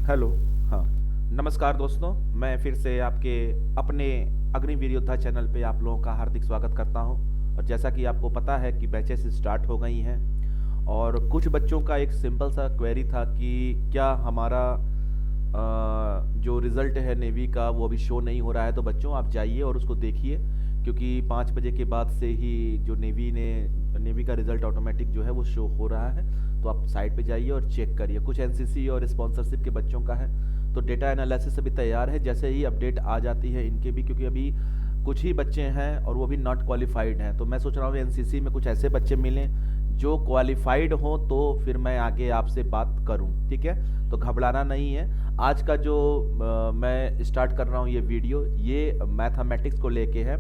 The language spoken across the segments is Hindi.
हेलो। हाँ, नमस्कार दोस्तों। मैं फिर से आपके अपने अग्निवीर योद्धा चैनल पे आप लोगों का हार्दिक स्वागत करता हूं। और जैसा कि आपको पता है कि बैचेस स्टार्ट हो गई हैं और कुछ बच्चों का एक सिंपल सा क्वेरी था कि क्या हमारा जो रिज़ल्ट है नेवी का वो अभी शो नहीं हो रहा है। तो बच्चों आप जाइए और उसको देखिए, क्योंकि 5 बजे के बाद से ही जो नेवी का रिज़ल्ट ऑटोमेटिक जो है वो शो हो रहा है। तो आप साइट पे जाइए और चेक करिए। कुछ एनसीसी और स्पॉन्सरशिप के बच्चों का है, तो डेटा एनालिसिस अभी तैयार है। जैसे ही अपडेट आ जाती है इनके भी, क्योंकि अभी कुछ ही बच्चे हैं और वो भी नॉट क्वालिफाइड हैं, तो मैं सोच रहा हूँ एनसीसी में कुछ ऐसे बच्चे मिलें जो क्वालिफाइड हों, तो फिर मैं आगे आपसे बात करूं। ठीक है, तो घबराना नहीं है। आज का जो मैं स्टार्ट कर रहा हूं ये वीडियो, ये मैथमेटिक्स को लेके है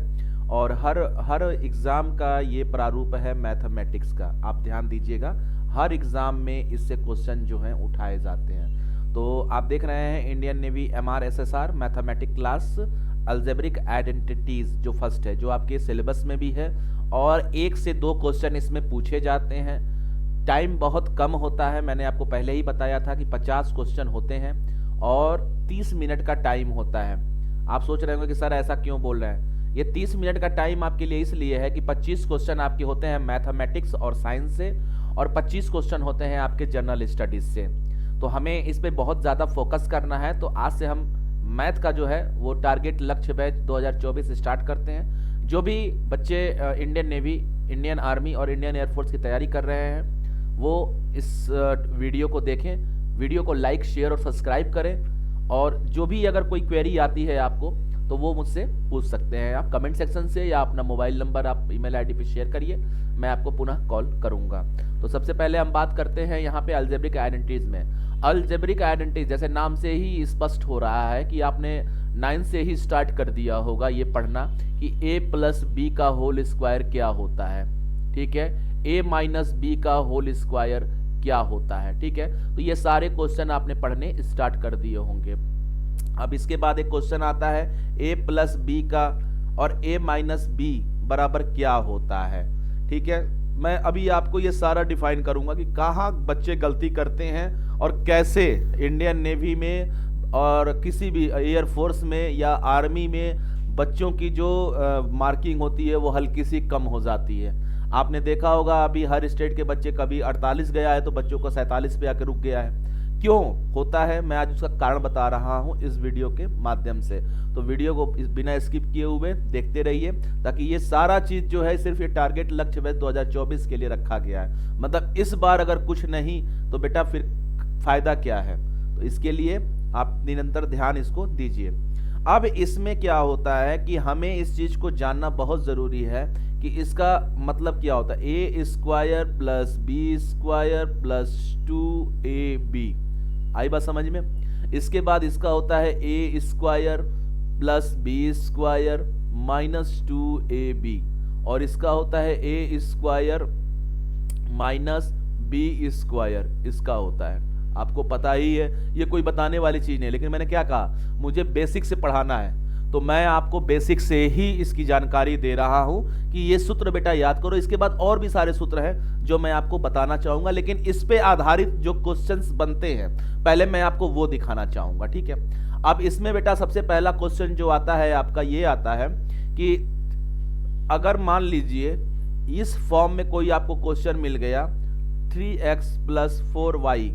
और हर एग्ज़ाम का ये प्रारूप है मैथमेटिक्स का। आप ध्यान दीजिएगा, हर एग्ज़ाम में इससे क्वेश्चन जो हैं उठाए जाते हैं। तो आप देख रहे हैं Indian navy MRSSR mathematic class algebraic identities जो फर्स्ट है, जो आपके सिलेबस में भी है और 1 से 2 क्वेश्चन इसमें पूछे जाते हैं। टाइम बहुत कम होता है, मैंने आपको पहले ही बताया था कि 50 क्वेश्चन होते हैं और 30 मिनट का टाइम होता है। आप सोच रहे होंगे कि सर ऐसा क्यों बोल रहे हैं। ये 30 मिनट का टाइम आपके लिए इसलिए है कि 25 क्वेश्चन आपके होते हैं मैथमेटिक्स और साइंस से और 25 क्वेश्चन होते हैं आपके जनरल स्टडीज से। तो हमें इस पे बहुत ज़्यादा फोकस करना है। तो आज से हम मैथ का जो है वो टारगेट लक्ष्य बैच 2024 स्टार्ट करते हैं। जो भी बच्चे इंडियन नेवी, इंडियन आर्मी और इंडियन एयरफोर्स की तैयारी कर रहे हैं वो इस वीडियो को देखें, वीडियो को लाइक शेयर और सब्सक्राइब करें। और जो भी अगर कोई क्वेरी आती है आपको तो वो मुझसे पूछ सकते हैं आप कमेंट सेक्शन से, या अपना मोबाइल नंबर आप ईमेल आईडी पे शेयर करिए, मैं आपको पुनः कॉल करूंगा। तो सबसे पहले हम बात करते हैं यहाँ पे अलजेब्रिक आइडेंटिटीज में। अलजेब्रिक आइडेंटिटीज जैसे नाम से ही स्पष्ट हो रहा है कि आपने 9 से ही स्टार्ट कर दिया होगा ये पढ़ना कि a+b का होल स्क्वायर क्या होता है। ठीक है, a-b का होल स्क्वायर क्या होता है। ठीक है, तो ये सारे क्वेश्चन आपने पढ़ने स्टार्ट कर दिए होंगे। अब इसके बाद एक क्वेश्चन आता है a+b का और a-b बराबर क्या होता है। ठीक है, मैं अभी आपको ये सारा डिफाइन करूंगा कि कहाँ बच्चे गलती करते हैं और कैसे इंडियन नेवी में और किसी भी एयरफोर्स में या आर्मी में बच्चों की जो मार्किंग होती है वो हल्की सी कम हो जाती है। आपने देखा होगा अभी हर स्टेट के बच्चे, कभी 48 गया है तो बच्चों को 47 पे आकर रुक गया है। क्यों होता है, मैं आज उसका कारण बता रहा हूं इस वीडियो के माध्यम से। तो वीडियो को बिना स्किप किए हुए देखते रहिए, ताकि ये सारा चीज जो है सिर्फ ये टारगेट लक्ष्य बैच 2024 के लिए रखा गया है। मतलब इस बार अगर कुछ नहीं तो बेटा फिर फायदा क्या है। तो इसके लिए आप निरंतर ध्यान इसको दीजिए। अब इसमें क्या होता है कि हमें इस चीज को जानना बहुत जरूरी है कि इसका मतलब क्या होता है। a² + b² + 2ab, आई बात समझ में। इसके बाद इसका होता है a² + b² - 2ab और इसका होता है a² - b², इसका होता है। आपको पता ही है, ये कोई बताने वाली चीज नहीं, लेकिन मैंने क्या कहा, मुझे बेसिक से पढ़ाना है तो मैं आपको बेसिक से ही इसकी जानकारी दे रहा हूं कि ये सूत्र बेटा याद करो। इसके बाद और भी सारे सूत्र हैं जो मैं आपको बताना चाहूंगा, लेकिन इस पे आधारित जो क्वेश्चंस बनते हैं पहले मैं आपको वो दिखाना चाहूंगा। ठीक है, अब इसमें बेटा सबसे पहला क्वेश्चन जो आता है आपका ये आता है कि अगर मान लीजिए इस फॉर्म में कोई आपको क्वेश्चन मिल गया 3x + 4y,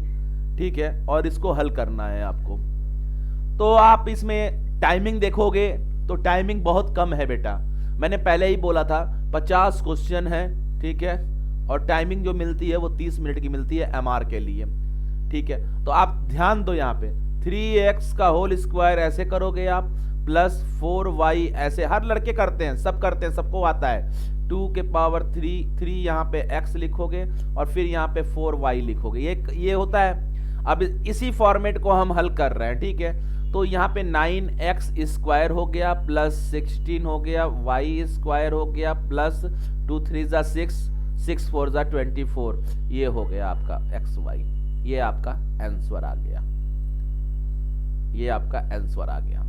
ठीक है, और इसको हल करना है आपको, तो आप इसमें टाइमिंग देखोगे तो टाइमिंग बहुत कम है बेटा। मैंने पहले ही बोला था 50 क्वेश्चन है, ठीक है, और टाइमिंग जो मिलती है वो 30 मिनट की मिलती है MR के लिए। ठीक है, तो आप ध्यान दो यहाँ पे 3x का होल स्क्वायर ऐसे करोगे आप, प्लस 4y ऐसे, हर लड़के करते हैं, सब करते हैं, सबको आता है। 2 के पावर 3 यहाँ पे x लिखोगे और फिर यहाँ पे 4y लिखोगे, ये होता है। अब इसी फॉर्मेट को हम हल कर रहे हैं। ठीक है, तो यहाँ पे 9x² हो गया प्लस 16 हो गया, y² हो गया प्लस 2 3 = 6, 6 4 = 24, ये हो गया आपका xy। ये आपका आंसर आ गया, ये आपका आंसर आ गया।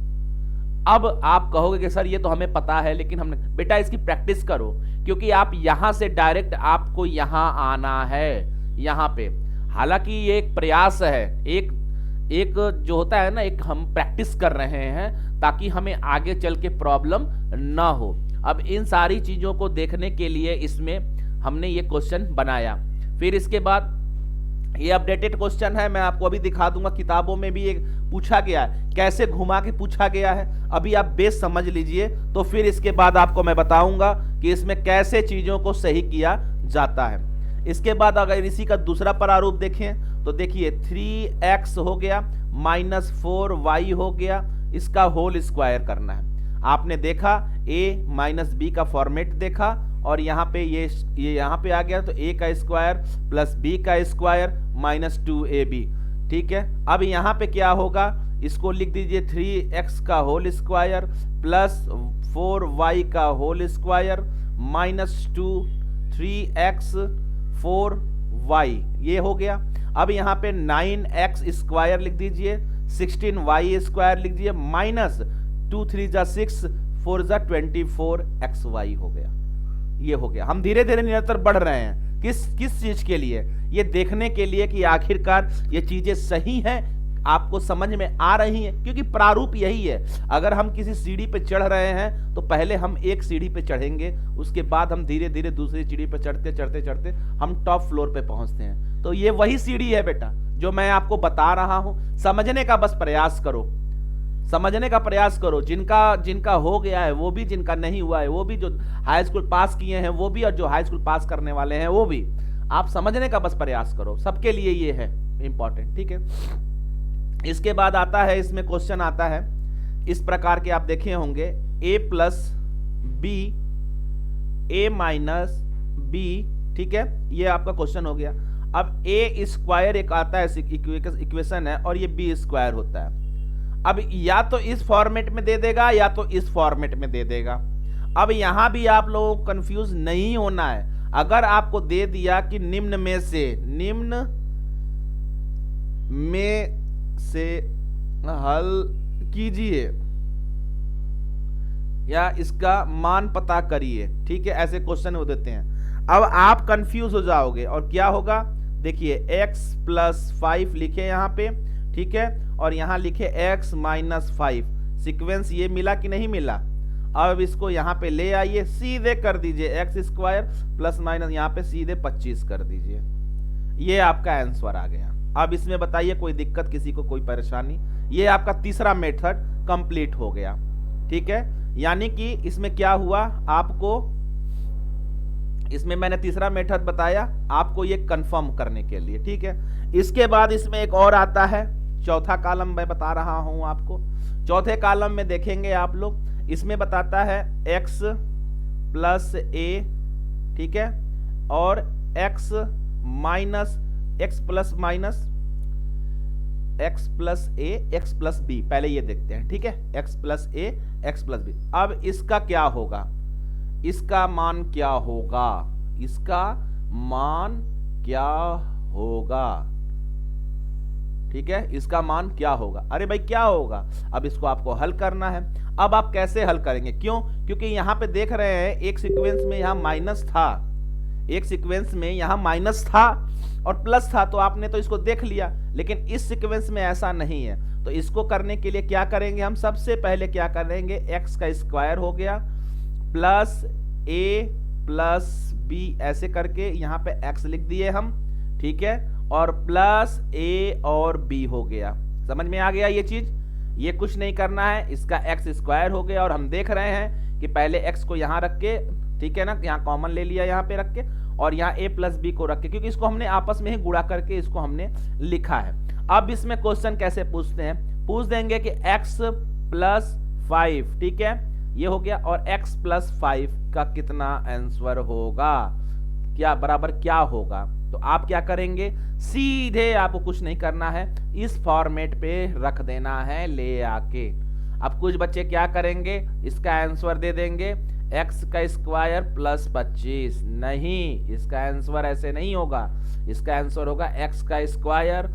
अब आप कहोगे कि सर ये तो हमें पता है, लेकिन हमने, बेटा इसकी प्रैक्टिस करो, क्योंकि आप यहां से डायरेक्ट आपको यहां आना है, यहां पे। हालांकि ये एक प्रयास है, एक एक जो होता है ना, एक हम प्रैक्टिस कर रहे हैं ताकि हमें आगे चल के प्रॉब्लम ना हो। अब इन सारी चीजों को देखने के लिए इसमें हमने ये क्वेश्चन बनाया। फिर इसके बाद ये अपडेटेड क्वेश्चन है, मैं आपको अभी दिखा दूंगा, किताबों में भी एक पूछा गया है, कैसे घुमा के पूछा गया है। अभी आप बेस समझ लीजिए, तो फिर इसके बाद आपको मैं बताऊंगा कि इसमें कैसे चीजों को सही किया जाता है। इसके बाद अगर इसी का दूसरा प्रारूप देखें तो देखिए 3x हो गया माइनस 4y हो गया, इसका होल स्क्वायर करना है। आपने देखा a माइनस बी का फॉर्मेट देखा, और यहाँ पे ये यहाँ पे आ गया, तो a का स्क्वायर प्लस b का स्क्वायर माइनस 2ab। ठीक है, अब यहाँ पे क्या होगा, इसको लिख दीजिए 3x का होल स्क्वायर प्लस 4y का whole square minus 3x 4y, ये हो गया। अब यहाँ पे 9x स्क्वायर लिख दीजिए, 16y स्क्वायर लिख दीजिए, माइनस 2 3 जा 6 4 जा 24xy हो गया। ये हो गया। हम धीरे धीरे निरंतर बढ़ रहे हैं, किस चीज के लिए, ये देखने के लिए कि आखिरकार ये चीजें सही हैं, आपको समझ में आ रही हैं, क्योंकि प्रारूप यही है। अगर हम किसी सीढ़ी पे चढ़ रहे हैं तो पहले हम एक सीढ़ी पे चढ़ेंगे, उसके बाद हम धीरे धीरे दूसरी सीढ़ी पे चढ़ते चढ़ते चढ़ते हम टॉप फ्लोर पे पहुंचते हैं। तो ये वही सीढ़ी है बेटा जो मैं आपको बता रहा हूं, समझने का बस प्रयास करो, समझने का प्रयास करो। जिनका हो गया है वो भी, जिनका नहीं हुआ है वो भी, जो हाई स्कूल पास किए हैं वो भी, और जो हाई स्कूल पास करने वाले हैं वो भी, आप समझने का बस प्रयास करो, सबके लिए ये है इंपॉर्टेंट। ठीक है, इसके बाद आता है, इसमें क्वेश्चन आता है इस प्रकार के, आप देखे होंगे a plus b a minus b. ठीक है, ये आपका क्वेश्चन हो गया। अब a स्क्वायर एक आता है इक्वेशन है, और ये b स्क्वायर होता है। अब या तो इस फॉर्मेट में दे देगा या तो इस फॉर्मेट में दे देगा। अब यहां भी आप लोगों को कंफ्यूज नहीं होना है। अगर आपको दे दिया कि निम्न में से हल कीजिए या इसका मान पता करिए, ठीक है, ऐसे क्वेश्चन वो देते हैं। अब आप कंफ्यूज हो जाओगे, और क्या होगा, देखिए x प्लस 5 लिखे यहाँ पे, ठीक है, और यहाँ लिखे x माइनस 5। सीक्वेंस ये मिला कि नहीं मिला। अब इसको यहाँ पे ले आइए, सीधे कर दीजिए x स्क्वायर प्लस माइनस यहाँ पे सीधे 25 कर दीजिए, ये आपका आंसर आ गया। अब इसमें बताइए कोई दिक्कत, किसी को कोई परेशानी। ये आपका तीसरा मेथड कंप्लीट हो गया। ठीक है, यानी कि इसमें क्या हुआ, आपको इसमें मैंने तीसरा मेथड बताया आपको ये कंफर्म करने के लिए। ठीक है, इसके बाद इसमें एक और आता है, चौथा कॉलम मैं बता रहा हूं आपको। चौथे कॉलम में देखेंगे आप लोग, इसमें बताता है x प्लस a, ठीक है, और x minus x plus minus x plus a x plus b। पहले ये देखते हैं, ठीक है, x plus a x plus b। अब इसका क्या होगा, इसका मान क्या होगा, इसका मान क्या होगा, ठीक है, इसका मान क्या होगा। अरे भाई क्या होगा, अब इसको आपको हल करना है। अब आप कैसे हल करेंगे, क्यों, क्योंकि यहां पे देख रहे हैं एक सीक्वेंस में यहां माइनस था, एक सीक्वेंस में यहां माइनस था और प्लस था, तो आपने तो इसको देख लिया, लेकिन इस सीक्वेंस में ऐसा नहीं है। तो इसको करने के लिए क्या करेंगे, हम सबसे पहले क्या करेंगे, x का स्क्वायर हो गया प्लस a प्लस b, ऐसे करके यहाँ पे x लिख दिए हम, ठीक है, और प्लस a और b हो गया। समझ में आ गया ये चीज, ये कुछ नहीं करना है, इसका x स्क्वायर हो गया। और हम देख रहे हैं कि पहले x को यहाँ रख के, ठीक है ना, यहाँ कॉमन ले लिया यहाँ पे रख के, और यहाँ a प्लस बी को रख के, क्योंकि इसको हमने आपस में ही गुणा करके इसको हमने लिखा है। अब इसमें क्वेश्चन कैसे पूछते हैं, पूछ देंगे कि x प्लस 5, ठीक है, ये हो गया, और x प्लस 5 का कितना आंसर होगा, क्या बराबर क्या होगा। तो आप क्या करेंगे, सीधे आपको कुछ नहीं करना है, इस फॉर्मेट पे रख देना है ले आके। अब कुछ बच्चे क्या करेंगे, इसका आंसर दे देंगे x का स्क्वायर प्लस 25। नहीं, इसका आंसर ऐसे नहीं होगा, इसका आंसर होगा x का square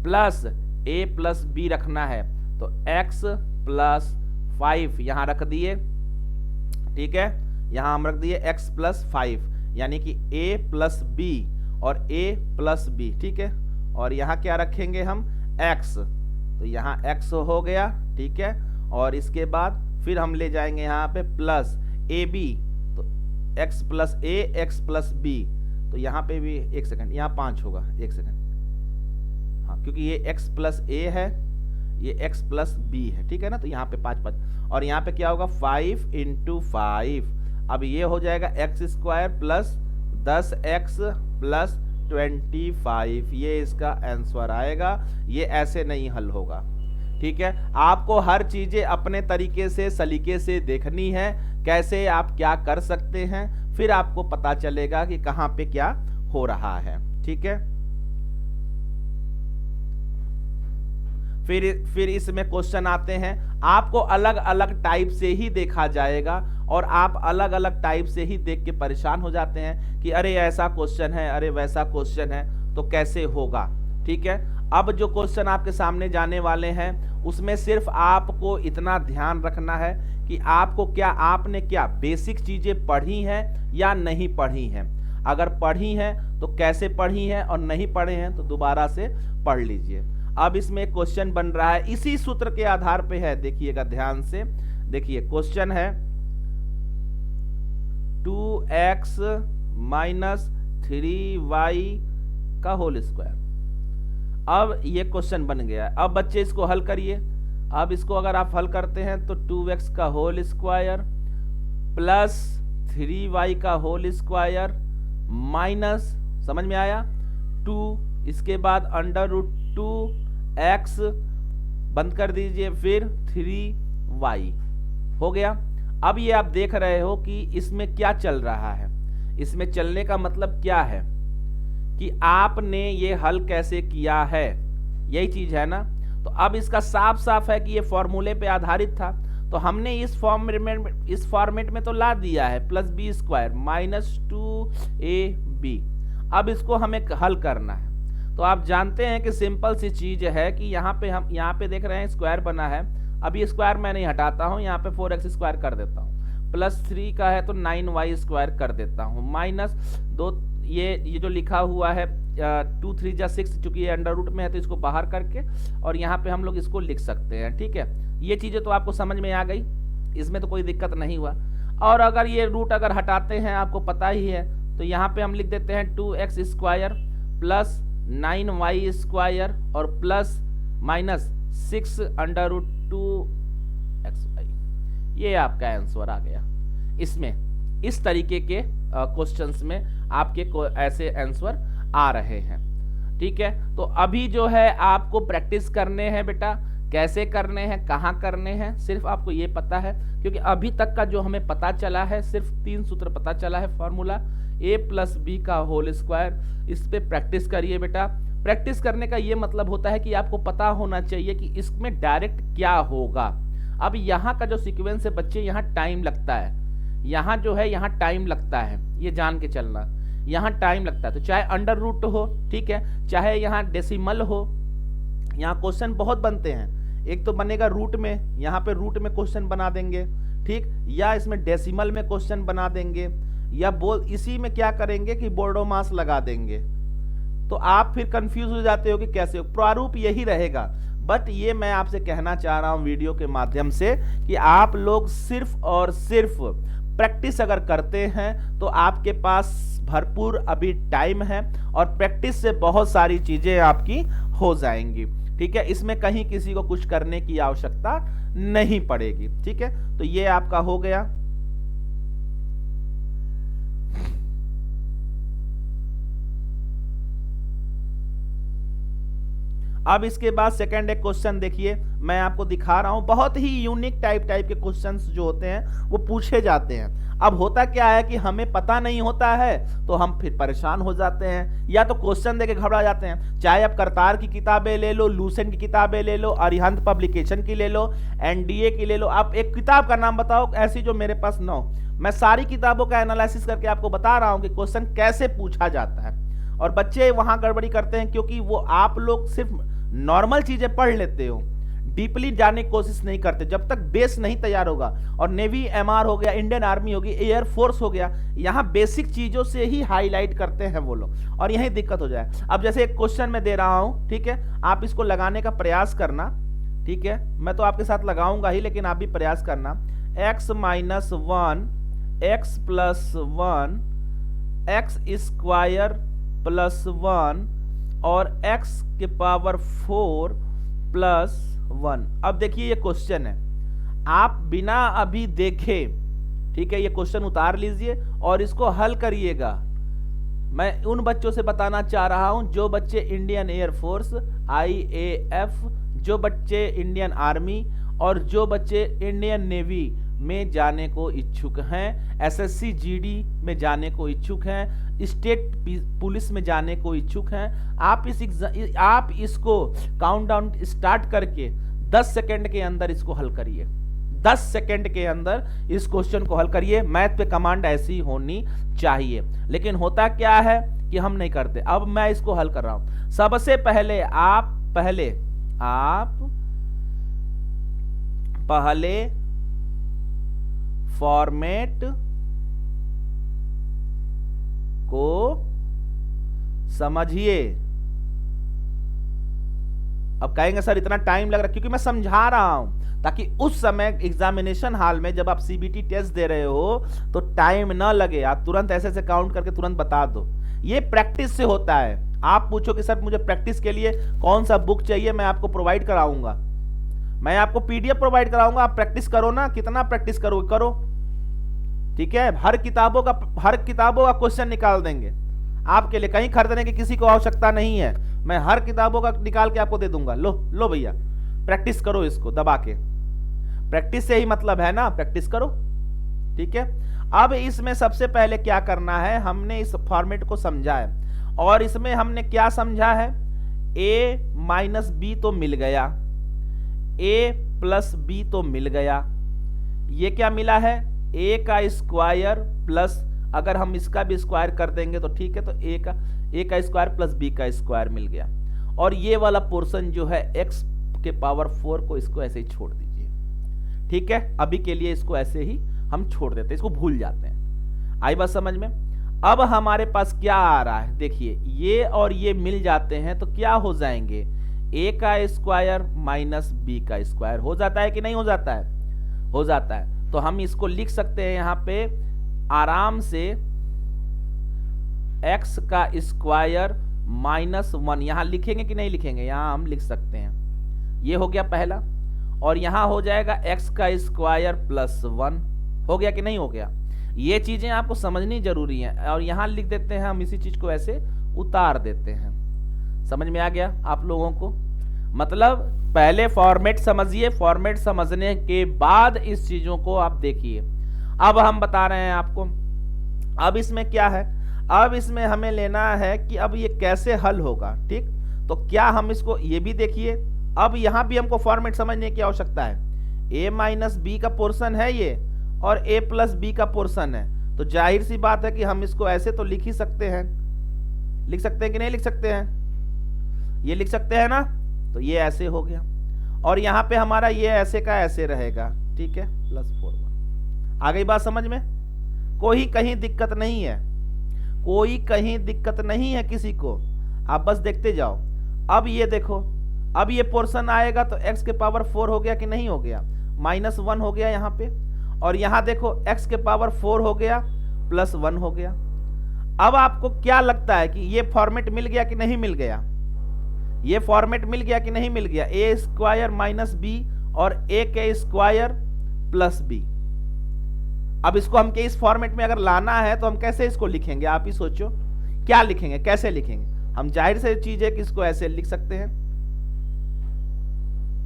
plus a plus b रखना है, तो x प्लस 5 यहां रख दिए, ठीक है, यहां हम रख दिए x प्लस 5, यानी कि a प्लस b और a प्लस b, ठीक है, और यहां क्या रखेंगे हम, x, तो यहाँ x हो गया, ठीक है। और इसके बाद फिर हम ले जाएंगे यहाँ पे प्लस ए बी, तो x प्लस ए एक्स प्लस बी, तो यहाँ पे भी एक सेकंड, यहाँ 5 होगा, एक सेकंड, हाँ, क्योंकि ये x प्लस ए है, ये x प्लस बी है, ठीक है ना। तो यहाँ पे 5 5, और यहाँ पे क्या होगा 5 इंटू 5, अब ये हो जाएगा x square plus 10x plus 25, ये इसका आंसर आएगा। ये ऐसे नहीं हल होगा, ठीक है। आपको हर चीजें अपने तरीके से सलीके से देखनी है, कैसे आप क्या कर सकते हैं, फिर आपको पता चलेगा कि कहाँ पे क्या हो रहा है, ठीक है। फिर इसमें क्वेश्चन आते हैं, आपको अलग अलग टाइप से ही देखा जाएगा और आप अलग अलग टाइप से ही देख के परेशान हो जाते हैं कि अरे ऐसा क्वेश्चन है, अरे वैसा क्वेश्चन है, तो कैसे होगा, ठीक है। अब जो क्वेश्चन आपके सामने जाने वाले हैं उसमें सिर्फ आपको इतना ध्यान रखना है कि आपने क्या बेसिक चीजें पढ़ी हैं या नहीं पढ़ी हैं। अगर पढ़ी हैं तो कैसे पढ़ी हैं, और नहीं पढ़े हैं तो दोबारा से पढ़ लीजिए। अब इसमें क्वेश्चन बन रहा है, इसी सूत्र के आधार पे है, देखिएगा ध्यान से, देखिए क्वेश्चन है 2x माइनस 3y का होल स्क्वायर। अब ये क्वेश्चन बन गया है। अब बच्चे इसको हल करिए। अब इसको अगर आप हल करते हैं तो 2x का होल स्क्वायर प्लस 3y का होल स्क्वायर माइनस, समझ में आया, 2, इसके बाद अंडर रूट 2x बंद कर दीजिए, फिर 3y हो गया। अब ये आप देख रहे हो कि इसमें क्या चल रहा है। इसमें चलने का मतलब क्या है कि आपने ये हल कैसे किया है, यही चीज है ना। तो अब इसका साफ साफ है कि ये फॉर्मूले पे आधारित था, तो हमने इस फॉर्मेट में तो ला दिया है, plus B square minus 2ab। अब इसको हमें हल करना है। तो आप जानते हैं कि सिंपल सी चीज है कि यहाँ पे देख रहे हैं स्क्वायर बना है। अब ये स्क्वायर मैं नहीं हटाता हूँ, यहाँ पे 4x स्क्वायर कर देता हूँ, प्लस 3 का है तो 9y स्क्वायर कर देता हूँ, माइनस 2, ये जो लिखा हुआ है 2 3 जा 6, चूंकि ये अंडर रूट में है तो इसको बाहर करके और यहाँ पे हम लोग इसको लिख सकते हैं, ठीक है। ये चीजें तो आपको समझ में आ गई, इसमें तो कोई दिक्कत नहीं हुआ। और अगर ये रूट अगर हटाते हैं, आपको पता ही है, तो यहाँ पे हम लिख देते हैं 2x square plus 9y square और plus minus 6 under root 2xy। ये आपका आंसर आ गया। इसमें इस तरीके के क्वेश्चंस में आपके ऐसे आंसर आ रहे हैं, ठीक है। तो अभी जो है आपको प्रैक्टिस करने हैं बेटा, कैसे करने हैं, कहाँ करने हैं, सिर्फ आपको ये पता है, क्योंकि अभी तक का जो हमें पता चला है सिर्फ 3 सूत्र पता चला है, फॉर्मूला a प्लस बी का होल स्क्वायर। इस पे प्रैक्टिस करिए बेटा। प्रैक्टिस करने का ये मतलब होता है कि आपको पता होना चाहिए कि इसमें डायरेक्ट क्या होगा। अब यहाँ का जो सीक्वेंस है बच्चे, यहाँ टाइम लगता है, यहाँ जो है यहाँ टाइम लगता है, ये जान के चलना, यहाँ टाइम लगता है। तो चाहे अंडर रूट हो, ठीक है, चाहे यहाँ डेसिमल हो, यहाँ क्वेश्चन बहुत बनते हैं। एक तो बनेगा रूट में, यहाँ पे रूट में क्वेश्चन बना देंगे, ठीक, या इसमें डेसिमल में क्वेश्चन बना देंगे, या इसी में क्या करेंगे कि बोर्डो मास लगा देंगे। तो आप फिर कंफ्यूज हो जाते हो कि कैसे, प्रारूप यही रहेगा। बट ये मैं आपसे कहना चाह रहा हूं वीडियो के माध्यम से कि आप लोग सिर्फ और सिर्फ प्रैक्टिस अगर करते हैं तो आपके पास भरपूर अभी टाइम है और प्रैक्टिस से बहुत सारी चीजें आपकी हो जाएंगी, ठीक है। इसमें कहीं किसी को कुछ करने की आवश्यकता नहीं पड़ेगी, ठीक है। तो ये आपका हो गया। अब इसके बाद सेकंड एक क्वेश्चन देखिए, मैं आपको दिखा रहा हूं, बहुत ही यूनिक टाइप के क्वेश्चंस जो होते हैं वो पूछे जाते हैं। अब होता क्या है कि हमें पता नहीं होता है तो हम फिर परेशान हो जाते हैं, या तो क्वेश्चन देके घबरा जाते हैं। चाहे आप करतार की किताबें ले लो, लूसेंट की किताबें ले लो, अरिहंत पब्लिकेशन की ले लो, एनडीए की ले लो, आप एक किताब का नाम बताओ ऐसी जो मेरे पास न हो। मैं सारी किताबों का एनालिसिस करके आपको बता रहा हूं कि क्वेश्चन कैसे पूछा जाता है। और बच्चे वहां गड़बड़ी करते हैं क्योंकि वो आप लोग सिर्फ नॉर्मल चीजें पढ़ लेते हो, डीपली जाने की कोशिश नहीं करते। जब तक बेस नहीं तैयार होगा, और नेवी, एमआर हो गया, इंडियन आर्मी होगी, एयर फोर्स हो गया, यहाँ बेसिक चीजों से ही हाईलाइट करते हैं वो लोग, और यही दिक्कत हो जाए। अब जैसे एक क्वेश्चन मैं दे रहा हूं, ठीक है, आप इसको लगाने का प्रयास करना, ठीक है, मैं तो आपके साथ लगाऊंगा ही, लेकिन आप भी प्रयास करना। x minus 1 x plus 1 x square plus 1 और x के पावर 4 प्लस 1। अब देखिए ये क्वेश्चन है, आप बिना अभी देखे, ठीक है, ये क्वेश्चन उतार लीजिए और इसको हल करिएगा। मैं उन बच्चों से बताना चाह रहा हूं जो बच्चे इंडियन एयरफोर्स IAF, जो बच्चे इंडियन आर्मी और जो बच्चे इंडियन नेवी में जाने को इच्छुक हैं, SSC GD में जाने को इच्छुक हैं, स्टेट पुलिस में जाने को इच्छुक हैं। आप इसको काउंटडाउन स्टार्ट करके 10 सेकंड के अंदर इसको हल करिए। 10 सेकंड के अंदर इस क्वेश्चन को हल करिए। मैथ पे कमांड ऐसी होनी चाहिए, लेकिन होता क्या है कि हम नहीं करते। अब मैं इसको हल कर रहा हूं। सबसे पहले आप फॉर्मेट को समझिए। अब कहेंगे सर इतना टाइम लग रहा है, क्योंकि मैं समझा रहा हूं, ताकि उस समय एग्जामिनेशन हॉल में जब आप CBT टेस्ट दे रहे हो तो टाइम ना लगे, आप तुरंत ऐसे ऐसे काउंट करके तुरंत बता दो। ये प्रैक्टिस से होता है। आप पूछो कि सर मुझे प्रैक्टिस के लिए कौन सा बुक चाहिए, मैं आपको प्रोवाइड कराऊंगा, मैं आपको PDF प्रोवाइड कराऊंगा। आप प्रैक्टिस करो ना, कितना प्रैक्टिस करो, ठीक है। हर किताबों का क्वेश्चन निकाल देंगे आपके लिए, कहीं खरीदने की किसी को आवश्यकता नहीं है। मैं हर किताबों का निकाल के आपको दे दूंगा। लो भैया, प्रैक्टिस करो इसको दबा के। प्रैक्टिस से ही मतलब है ना, प्रैक्टिस करो, ठीक है। अब इसमें सबसे पहले क्या करना है, हमने इस फॉर्मेट को समझा है और इसमें हमने क्या समझा है, a माइनस बी तो मिल गया, a प्लस बी तो मिल गया। ये क्या मिला है, a का स्क्वायर प्लस, अगर हम इसका भी स्क्वायर कर देंगे तो ठीक है, तो a का स्क्वायर प्लस b का स्क्वायर मिल गया। और ये वाला पोर्शन जो है x के पावर 4 को, इसको ऐसे ही छोड़ दीजिए, ठीक है। अभी के लिए इसको ऐसे ही हम छोड़ देते हैं, इसको भूल जाते हैं। आई बात समझ में। अब हमारे पास क्या आ रहा है, देखिए ये और ये मिल जाते हैं तो क्या हो dividing a का स्क्वायर माइनस b का स्क्वायर हो जाता है कि नहीं हो जाता है, हो जाता है। तो हम इसको लिख सकते हैं यहां पे आराम से x का स्क्वायर माइनस 1, यहां लिखेंगे कि नहीं लिखेंगे, यहां हम लिख सकते हैं। ये हो गया पहला, और यहां हो जाएगा x का स्क्वायर प्लस 1, हो गया कि नहीं हो गया। ये चीजें आपको समझनी जरूरी हैं, और यहां लिख देते हैं हम, इसी चीज को ऐसे उतार देते हैं। समझ में आ गया आप लोगों को, मतलब पहले फॉर्मेट समझिए, फॉर्मेट समझने के बाद इस चीजों को आप देखिए। अब हम बता रहे हैं आपको, अब इसमें क्या है, अब इसमें हमें लेना है कि अब ये कैसे हल होगा, ठीक। तो क्या हम इसको, ये भी देखिए, अब यहां भी हमको फॉर्मेट समझने की आवश्यकता है। a माइनस बी का पोर्शन है ये, और a प्लस बी का पोर्शन है, तो जाहिर सी बात है कि हम इसको ऐसे तो लिख ही सकते हैं। लिख सकते हैं कि नहीं लिख सकते हैं, ये लिख सकते हैं ना। तो ये ऐसे हो गया, और यहां पे हमारा ये ऐसे का ऐसे रहेगा, ठीक है, प्लस 4 आ गई बात समझ में। कोई कहीं दिक्कत नहीं है, कोई कहीं दिक्कत नहीं है किसी को, आप बस देखते जाओ। अब ये देखो, अब ये पोर्शन आएगा तो x के पावर 4 हो गया कि नहीं हो गया, माइनस 1 हो गया यहाँ पे, और यहां देखो x के पावर 4 हो गया प्लस 1 हो गया। अब आपको क्या लगता है कि ये फॉर्मेट मिल गया कि नहीं मिल गया, ये फॉर्मेट मिल गया कि नहीं मिल गया, a स्क्वायर माइनस बी और a के स्क्वायर प्लस बी। अब इसको हम के इस फॉर्मेट में अगर लाना है तो हम कैसे इसको लिखेंगे, आप ही सोचो क्या लिखेंगे, कैसे लिखेंगे। हम जाहिर से चीज है कि इसको ऐसे लिख सकते हैं,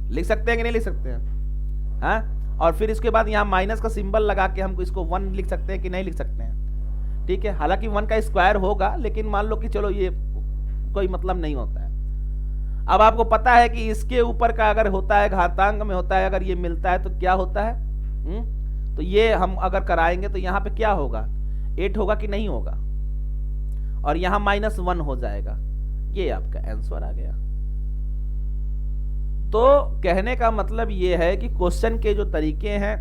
लिख सकते हैं कि नहीं लिख सकते हैं, हाँ। और फिर इसके बाद यहाँ माइनस का सिंबल लगा के हमको इसको 1 लिख सकते हैं कि नहीं लिख सकते हैं, ठीक है। हालांकि 1 का स्क्वायर होगा, लेकिन मान लो कि चलो ये कोई मतलब नहीं होता है। अब आपको पता है कि इसके ऊपर का अगर होता है, घातांक में होता है, अगर ये मिलता है तो क्या होता है, तो ये हम अगर कराएंगे तो यहाँ पे क्या होगा, 8 होगा कि नहीं होगा, और यहाँ माइनस 1 हो जाएगा। ये आपका आंसर आ गया। तो कहने का मतलब ये है कि क्वेश्चन के जो तरीके हैं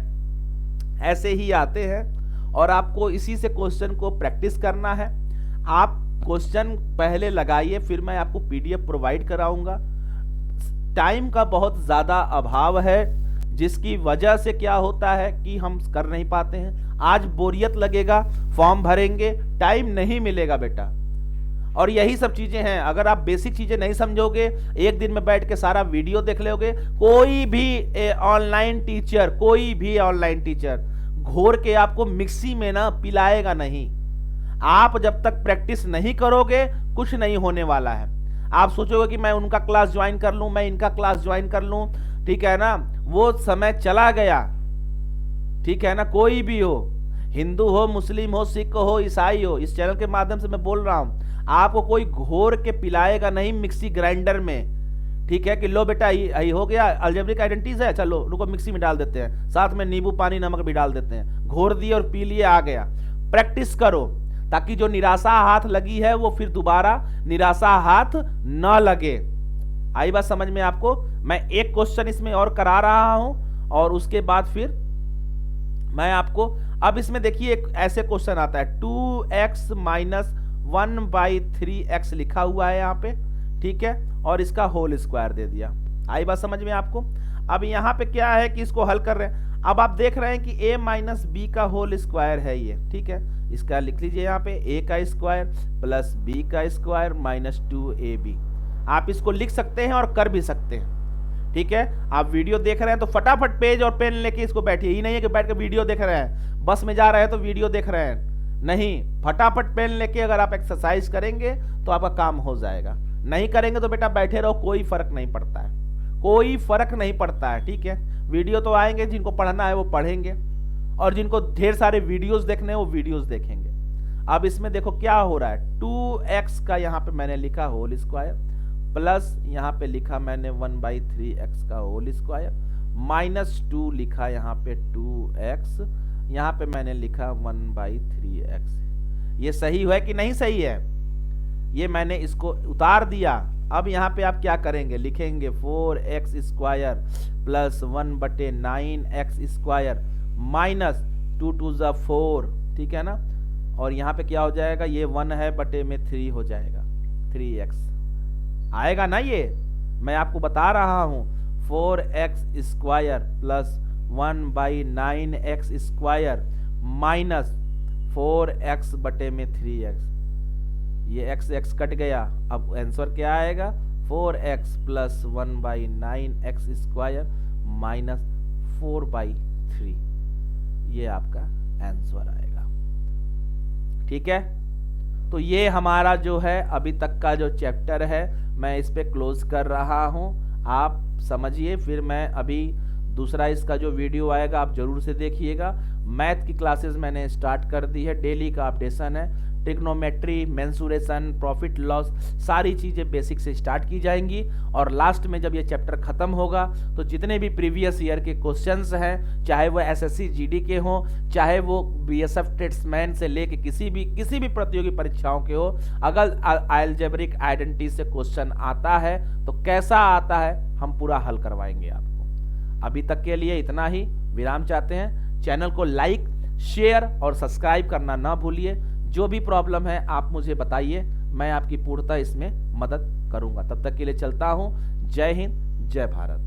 ऐसे ही आते हैं, और आपको इसी से क्वेश्चन को प्रैक्टिस करना है। आप क्वेश्चन पहले लगाइए, फिर मैं आपको PDF प्रोवाइड कराऊंगा। टाइम का बहुत ज्यादा अभाव है, जिसकी वजह से क्या होता है कि हम कर नहीं पाते हैं। आज बोरियत लगेगा, फॉर्म भरेंगे, टाइम नहीं मिलेगा बेटा। और यही सब चीजें हैं, अगर आप बेसिक चीजें नहीं समझोगे, एक दिन में बैठ के सारा वीडियो देख लोगे, कोई भी ऑनलाइन टीचर घोर के आपको मिक्सी में ना पिलाएगा नहीं। आप जब तक प्रैक्टिस नहीं करोगे कुछ नहीं होने वाला है। आप सोचोगे कि मैं उनका क्लास ज्वाइन कर लूं, मैं इनका क्लास ज्वाइन कर लूं, ठीक है ना, वो समय चला गया। ठीक है ना, कोई भी हो, हिंदू हो, मुस्लिम हो, सिख हो, ईसाई हो, इस चैनल के माध्यम से मैं बोल रहा हूं, आपको कोई घोर के पिलाएगा नहीं मिक्सी ग्राइंडर में। ठीक है कि लो बेटा ये हो गया, अलजेब्रिक आइडेंटिटीज है, चलो रुको मिक्सी में डाल देते हैं, साथ में नींबू पानी नमक भी डाल देते हैं, घोर दिए और पी लिए, आ गया। प्रैक्टिस करो ताकि जो निराशा हाथ लगी है वो फिर दोबारा निराशा हाथ न लगे। आई बात समझ में आपको? मैं एक क्वेश्चन इसमें और करा रहा हूं और उसके बाद फिर मैं आपको, अब इसमें देखिए एक ऐसे क्वेश्चन आता है 2x माइनस 1/3x लिखा हुआ है यहाँ पे, ठीक है, और इसका होल स्क्वायर दे दिया। आई बात समझ में आपको? अब यहाँ पे क्या है कि इसको हल कर रहे हैं। अब आप देख रहे हैं कि a माइनस बी का होल स्क्वायर है ये, ठीक है, इसका लिख लीजिए यहाँ पे a का स्क्वायर प्लस b का स्क्वायर माइनस 2ab। आप इसको लिख सकते हैं और कर भी सकते हैं। ठीक है, आप वीडियो देख रहे हैं तो फटाफट पेज और पेन लेके इसको बैठिए। ही नहीं है कि बैठ के वीडियो देख रहे हैं, बस में जा रहे हैं तो वीडियो देख रहे हैं, नहीं, फटाफट पेन लेके अगर आप एक्सरसाइज करेंगे तो आपका काम हो जाएगा। नहीं करेंगे तो बेटा बैठे रहो, कोई फर्क नहीं पड़ता है, कोई फर्क नहीं पड़ता है। ठीक है, वीडियो तो आएंगे, जिनको पढ़ना है वो पढ़ेंगे और जिनको ढेर सारे वीडियोस देखने हैं वो वीडियोस देखेंगे। अब इसमें देखो क्या हो रहा है, 2x का यहाँ पे मैंने लिखा होल स्क्वायर प्लस यहाँ पे लिखा मैंने 1/3x का होल स्क्वायर माइनस 2 लिखा यहाँ पे 2x, यहाँ पे मैंने लिखा 1/3x। ये सही है कि नहीं सही है? ये मैंने इसको उतार दिया। अब यहाँ पे आप क्या करेंगे, लिखेंगे 4x square plus 1/9x square minus 2 2 ज़ा 4, ठीक है ना, और यहाँ पे क्या हो जाएगा, ये 1 है बटे में 3 हो जाएगा, 3x आएगा ना। ये मैं आपको बता रहा हूँ, 4x square plus 1/9x square minus 4x बटे में 3x, ये x कट गया। अब आंसर क्या आएगा, 4x plus 1/9x square minus 4/3, ये आपका आंसर आएगा। ठीक है, तो ये हमारा जो है अभी तक का जो चैप्टर है मैं इस पे क्लोज कर रहा हूं। आप समझिए, फिर मैं अभी दूसरा इसका जो वीडियो आएगा आप जरूर से देखिएगा। मैथ की क्लासेस मैंने स्टार्ट कर दी है, डेली का अपडेशन है, ट्रिग्नोमेट्री, मेंसुरेशन, प्रॉफिट लॉस, सारी चीज़ें बेसिक से स्टार्ट की जाएंगी। और लास्ट में जब ये चैप्टर खत्म होगा तो जितने भी प्रीवियस ईयर के क्वेश्चंस हैं, चाहे वो एसएससी जीडी के हों, चाहे वो बीएसएफ टेस्टमैन से लेके किसी भी प्रतियोगी परीक्षाओं के हो, अगर अलजेब्रिक आइडेंटिटी से क्वेश्चन आता है तो कैसा आता है हम पूरा हल करवाएंगे आपको। अभी तक के लिए इतना ही, विराम चाहते हैं। चैनल को लाइक, शेयर और सब्सक्राइब करना ना भूलिए। जो भी प्रॉब्लम है आप मुझे बताइए, मैं आपकी पूर्णतः इसमें मदद करूंगा। तब तक के लिए चलता हूं। जय हिंद, जय भारत।